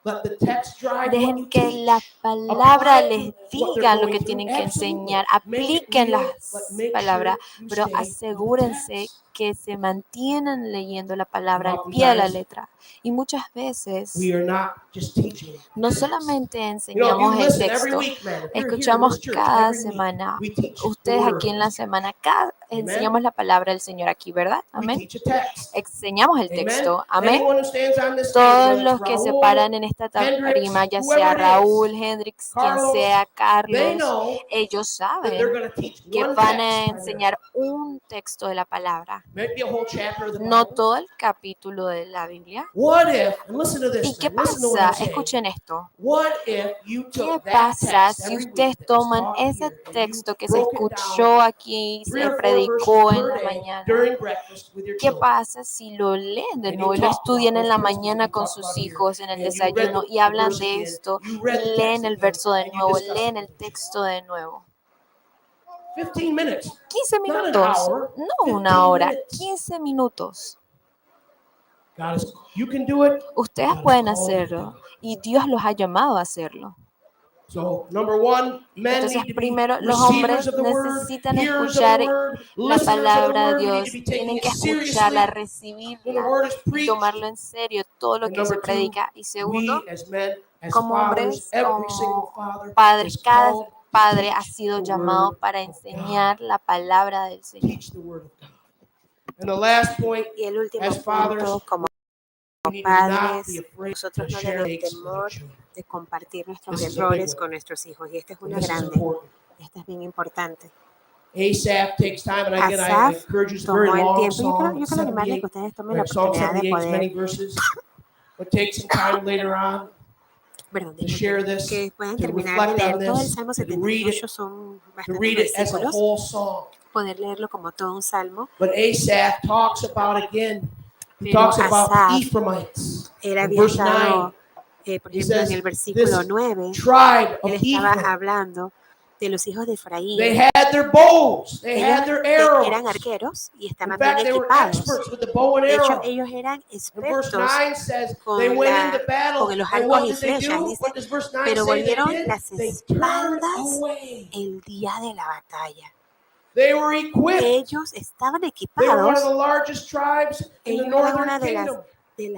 Let the text drive what Dejen you que teach. la palabra Apply it les to what they're diga lo going que through. tienen que Absolutely. enseñar. Make it Apliquen real, las but make palabras, sure you pero stay with the asegúrense text. que se mantienen leyendo la palabra And al pie de la oftentimes, letra. Y muchas veces we are not just teaching no the text. solamente You know, if enseñamos you el listen every texto, week, man, if you're here in escuchamos this church, cada every week, semana. we teach the Ustedes word aquí of en la this church. semana, Amen. enseñamos la palabra del Señor aquí, ¿verdad? We Amén. teach a text. Enseñamos el Amen. texto. Amén. Anyone who stands on this stage, Todos whether it's los que se Raúl, paran en esta Hendrix, tarima, ya sea whoever it Raúl, is, Hendrix, quien Carlos, sea, they Carlos, know ellos that they're saben going to teach que one van text a primarily. enseñar un texto de la palabra, Maybe a whole chapter of the no Bible. todo el capítulo de la Biblia. What if, and listen to ¿Y this, qué man, listen to what pasa? I'm saying. Escuchen esto. What if you ¿Qué took that pasa text si every ustedes week that was toman taught ese here and you texto que se broke it down escuchó aquí y 3 se or 4 predicó verses en per la day mañana? during breakfast with your ¿Qué children? pasa si lo leen de And nuevo you y lo talked about estudian en those la principles mañana we con talked sus about here, hijos en el and you read desayuno y the hablan verse de again, esto you y read the leen text el again, verso de and you nuevo, discussed leen it el with your children? texto de nuevo? 15 minutes, 15 not an minutos, hour, no 15 una hora, minutes. 15 minutos. God is, you can do it. Ustedes God has pueden called you to hacerlo do it. y Dios los ha llamado a hacerlo. So, number one, men Entonces, need to be primero, los receivers hombres of the word, necesitan hearers of the escuchar word, la listeners of the palabra de word. We need to Dios, be taking tienen it que escucharla, seriously when the recibirla word is y preached. tomarlo en serio todo lo And que se number two, predica. Y segundo, we as men, as como fathers, hombres, every single como father padres, is cada called to padre ha teach sido the llamado word para of God. enseñar la palabra del Señor. Teach the word of God. And the last point, Y el último as fathers, punto, como we need to not be padres, afraid nosotros to no share debemos mistakes with our temor children. de compartir nuestros This is a big errores one. con nuestros hijos. Y esta es And una this is grande, important. esta es bien importante. Asaph takes time, and again, I Asaf encourage you, it's a very tomó el long tiempo. Yo song, quiero animarles que 78, ustedes tomen la Psalm oportunidad de 78 is many poder, verses, but take some time later on perdón, to share this, que puedan to terminar de reflect leer on todo el this, Salmo to read 78, it, son to bastantes read it as a versículos, whole song. poder leerlo como todo un salmo. But Asaph talks about, again, he Pero talks about the Asaf, Ephraimites. él In había verse 9, estado, por he ejemplo, en says, el versículo this 9, tribe él of estaba Ephraim, hablando de los hijos de Efraín. they had their bows, they Ellos had their eran arrows. arqueros y In estaban bien fact, they were equipados. experts with the bow and De hecho, arrow. ellos eran And verse expertos 9 says con, they went into battle, con los and arcos what y did they flechas. do? Dice, What does verse 9 pero say they volvieron did? las They turned espaldas away. el día de la batalla. They were equipped. Ellos estaban They were one of equipados. the largest tribes in the Ellos eran northern una kingdom. de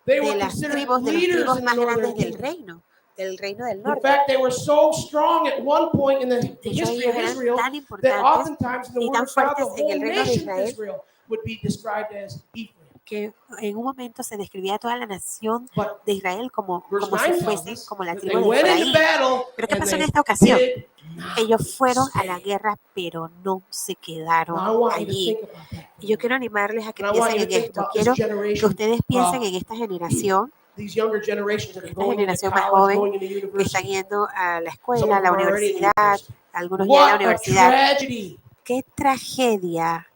They were las considered tribus leaders in the más northern grandes kingdom. del reino del In norte. fact, they were so strong at one point in the De hecho, history of ellos eran Israel tan that importantes oftentimes in the y Word tan of God, the fuertes en el whole reino de nation of Israel Israel would be described as Ephraim. que en un momento se describía a toda la nación But de Israel como verse si 9 tells fuesen us como la that tribu they de went into Efraín. battle Pero ¿qué and pasó en they esta ocasión? did not Ellos fueron a la stay. guerra, pero no se Now, I quedaron want you to allí. think about that. Y yo quiero animarles a que And I want piensen you to en think esto. about this Quiero que generation, ustedes piensen en esta generación, these younger generations that are esta going into generación más college, joven going into que están university. yendo a la Some escuela, a of la them are already in universidad, university. algunos ya en la What a universidad. tragedy. ¡Qué tragedia!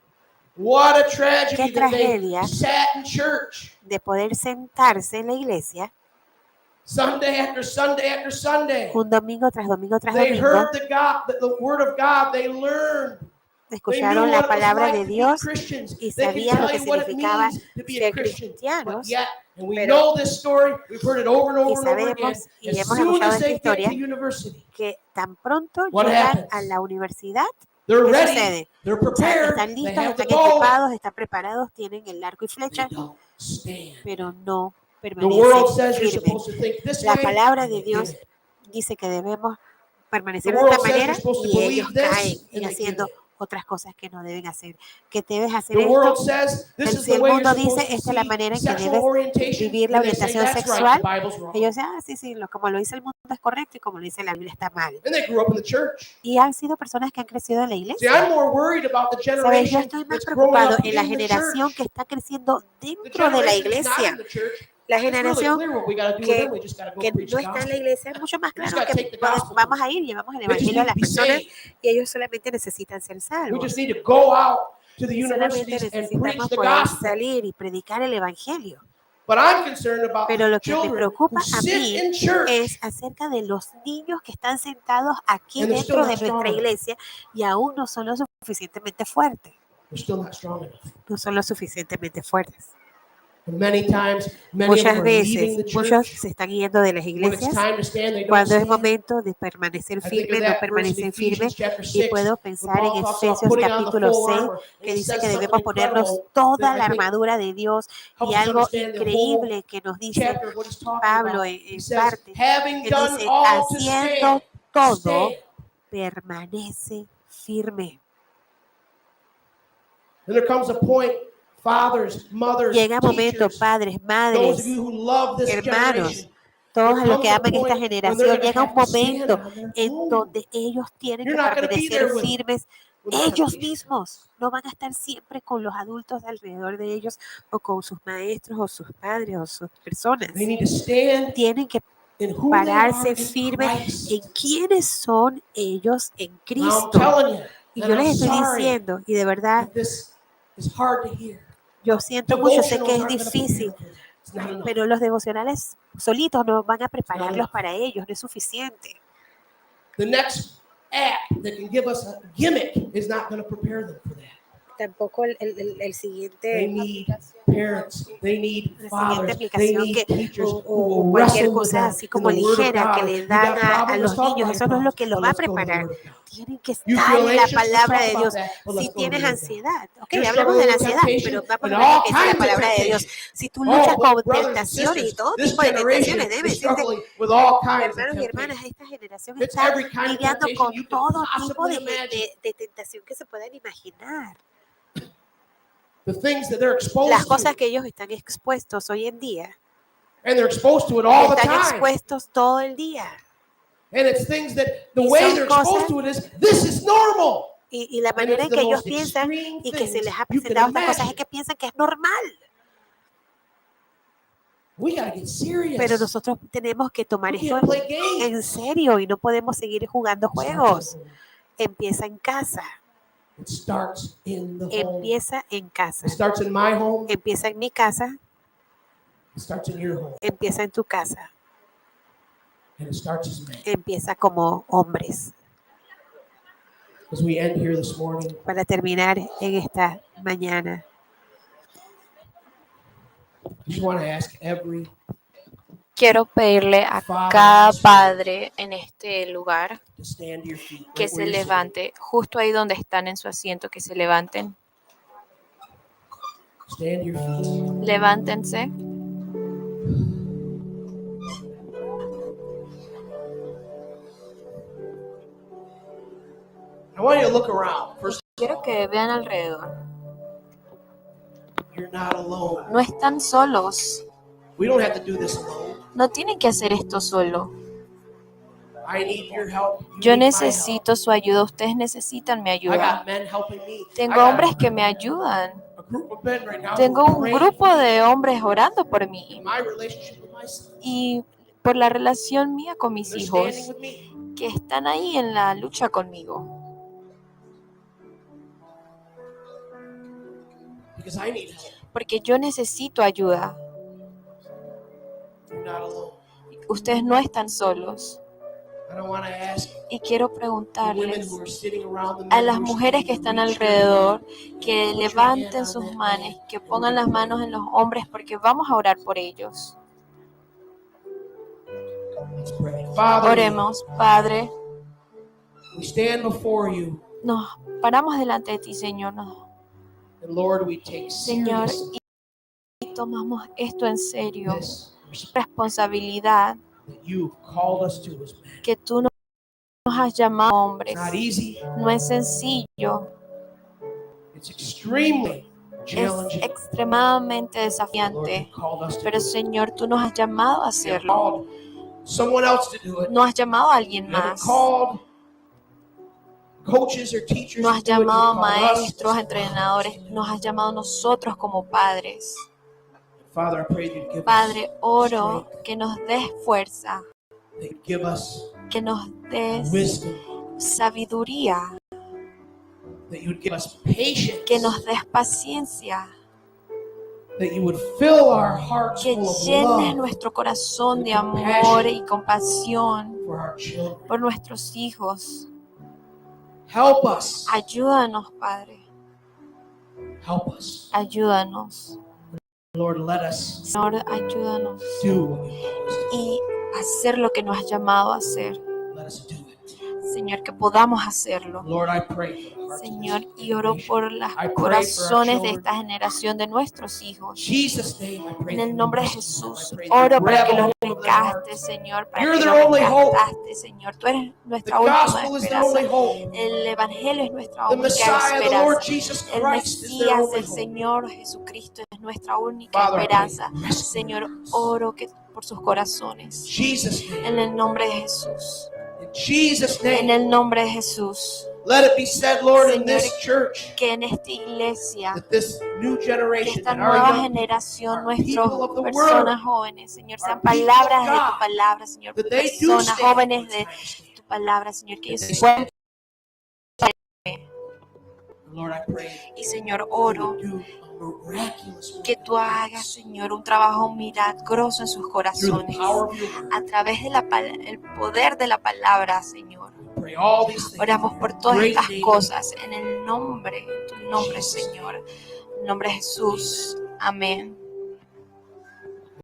What a ¡Qué tragedy that they tragedia sat in church de poder sentarse en la iglesia Sunday after Sunday after Sunday. un domingo tras domingo tras They domingo? heard the word of God. They learned. They knew Escucharon la what it was palabra like de to be Dios Christians. y They can sabían lo tell que you what it significaba means to be a ser Christian. But cristianos. yet, and we Pero- know this story, we've heard it over and Y over and over again. sabemos y As hemos soon escuchado as esta they get to historia, university, que tan pronto What llegan happens? a la universidad, they're ¿qué ready, sucede? they're O sea, prepared, están they listos, have the están bow, equipados, están preparados, tienen el arco y they flecha, don't stand. pero no The world says permanecen you're firmes. supposed to think this La way, palabra and de they Dios did it. dice que debemos The permanecer de world esta says manera you're supposed to y ellos believe caen this, en and they did haciendo it. otras cosas que no deben hacer. Que debes hacer The world esto. says this is Si the el way you're mundo dice, supposed to esta es la see manera en que sexual debes orientation, vivir la and they say orientación that's right, sexual, the Bible's wrong. ellos dicen, sí, sí, como lo dice el mundo es correcto y como lo dice la Biblia está mal. And they grew up in the church. Y han sido personas que han crecido en la See, iglesia. I'm more worried about the ¿Sabes? Yo generation estoy más that's growing preocupado up en la in the generación church. que está creciendo The dentro de la generation that's not iglesia. in the church, La it's really generación clear what we got to do with them. We just got to go que preach no the está en la gospel. iglesia es mucho más We just claro got to que take the gospel. vamos a ir, llevamos el They just evangelio a need las to be personas saved. y ellos solamente necesitan ser We salvos. just need to go out to the Y solamente universities and preach necesitamos the poder gospel. salir y predicar el evangelio. But I'm concerned about Pero the lo que me children preocupa who a sit mí in church es acerca de los niños que están sentados aquí and they're still dentro not de strong nuestra enough. iglesia y aún no son lo suficientemente fuertes. They're still not strong enough. No son lo suficientemente fuertes. And many times, many of them Muchas are leaving veces, the muchos church. se están yendo de las When it's iglesias. time to stand, they don't Cuando es stand. momento de permanecer I think of firmes, no that verse in permanecen Ephesians firmes. chapter Y 6, puedo where pensar en Paul talks about Efesios putting on the capítulo full 6, armor, and que he dice says que something debemos ponernos incredible toda that la I think armadura de Dios. helps Y us algo understand the increíble que nos dice chapter of what he's talking Pablo about. en He says, parte, having que done dice, all to haciendo stand, todo, stand. permanece firme. Then there comes a point, fathers, mothers, Llega momento, teachers, padres, those of madres, you who love this hermanos, generation, todos there los que comes a aman esta point when they're generación, going to llega un have to stand momento on their en own donde ellos tienen You're que not gonna be permanecer there firmes with the ellos temptation. mismos. No van a estar siempre con los adultos alrededor de ellos o con sus maestros o sus padres o sus personas. They need to stand Tienen que in who they are pararse in firmes Christ. en quiénes son ellos en Now, I'm Cristo. telling you, Y and yo I'm les estoy sorry diciendo, y de verdad, that this is hard to hear. yo siento mucho, sé que Devotionals es aren't gonna difícil, prepare for that. It's not enough. pero los devocionales solitos no van a prepararlos enough. para ellos, no es suficiente. The next app that can give us a gimmick is not going to prepare them for that. Tampoco el They siguiente need parents. They need la siguiente fathers. They aplicación need teachers o who will cualquier wrestle with cosa them así in como the Word of ligera que God. le You dan got a problems? los Let's talk niños, about eso your no es lo problems. que los But va a let's go to the preparar. Word of God. Tienen que You estar feel en la anxious? Let's palabra talk de about Dios. that. But Si let's go to the tienes Word of God. ansiedad, ok, You're hablemos de la struggling with ansiedad, temptation pero vamos and a ver lo all que dice la kinds of palabra de Dios. temptations. Si tú luchas Oh, con but brothers and tentaciones y sisters, todo this tipo de generation tentaciones, déjeme is decirte, struggling with all kinds of hermanos y hermanas, temptations. esta generación It's está every kind of lidiando temptation con you can todo tipo possibly de imagine. tentación que se puedan imaginar. The things that they're Las exposed cosas to, que ellos están expuestos hoy en día, and they're exposed to it all the están time. expuestos todo el día. And it's things that the Y way son they're exposed cosas- to it is, this is normal. Y la And manera it's en the que ellos most piensan extreme y que se things les ha you can presentado estas cosas es imagine. que piensan que es normal. We gotta get serious. Pero nosotros tenemos que tomar We esto can't play games. en serio y no podemos seguir jugando It starts juegos. at home. Empieza en casa. It starts in the home. Empieza en casa. It starts in my home. Empieza en mi casa. It starts in your home. Empieza en tu casa. And it starts as men. Empieza como hombres. As we end here this morning, Para terminar en esta mañana, I just want to ask every Quiero pedirle a cada padre en este lugar to stand to your feet. que right se where you're levante, justo ahí donde están en su asiento, que se levanten. sitting. Stand to your feet. Levántense. I want you to look around. First, Quiero que vean alrededor. You're not alone. No están solos. We don't have to do this alone. No tienen que hacer esto solo. I need your help. You Yo need my necesito su ayuda. Ustedes necesitan mi help. I ayuda. got men helping me. I Tengo got hombres que me ayudan. a group of men right now Tengo who are un praying grupo for me. de hombres orando por mí My relationship with my son. y por la relación mía con mis They're standing hijos with me. que están ahí en la lucha conmigo. Because I need help. Porque yo necesito ayuda. You're not alone. Ustedes no están solos. I don't want to ask Y quiero the women preguntarles who are sitting around the a men las who are mujeres que standing están to reach your alrededor hand. que levanten sus manos, que pongan las manos en los hombres porque vamos a orar por ellos. Let's pray. Father, Oremos, Padre. we stand before you. Nos paramos delante de ti, Señor. And Lord, we take Señor, serious y tomamos esto en serio. this Responsabilidad that you've called us to as men. que tú nos has llamado hombres. It's not easy. No es sencillo, It's extremely es challenging. extremadamente Lord, desafiante. you've called us to Pero do it. Señor, tú nos has llamado a You have hacerlo. called someone else to do it. No has llamado a alguien You haven't más. called coaches or teachers No has to do it. llamado a You've called us maestros, as entrenadores. fathers. Nos has llamado a nosotros como padres. Father, I pray that you'd give Padre, us oro strength, que nos des fuerza, that you'd give us que nos des wisdom, sabiduría, that you would give us patience, que nos des paciencia, that you would fill our hearts que full of llenes love nuestro corazón de amor y compasión for our children. por nuestros hijos. Help us. Ayúdanos, Padre, Help us. ayúdanos. Lord, let us Señor, ayúdanos do what you call us to y hacer lo que nos has llamado a hacer. do. Let us do it. Señor, que podamos hacerlo. Lord, I pray for the hearts of Señor, this y oro generation. por los I pray for our corazones de children. esta generación, de nuestros hijos. In Jesus' name, I pray En that el you nombre de rescue them. Jesús, I pray that you oro para grab que a los hold of their rescates, hearts. Señor, para You're que their los only hope. rescataste, Señor. Tú eres The nuestra última gospel is their only esperanza. hope. El Evangelio es nuestra The única Messiah, the Lord esperanza. Jesus El Christ, is their Mesías, only el hope. Señor Jesucristo es nuestra única Father, I pray, esperanza. rescue Señor, their hearts. oro que por sus corazones. In Jesus' name. En el nombre de Jesús. In Jesus' En name. el nombre de Jesús. Let it be said, Lord, in Señor, this church, que en esta iglesia, that this new que generation, esta that our nueva young generación, are people of nuestras the personas word, jóvenes, Señor, sean are people palabras of de tu God, palabra, Señor, that they do personas stand jóvenes where de it's time to stand. tu palabra, Señor, que That they ellos puedan. Lord, I pray Y Señor, that you oro would do a miraculous work que tú hagas, Señor, un trabajo milagroso en sus through the corazones power of your word. a través de el poder de la palabra, Señor. We pray all these things Oramos por in the todas great estas name cosas en el nombre, en tu nombre, Jesus. Señor. En nombre de Jesús. Amén.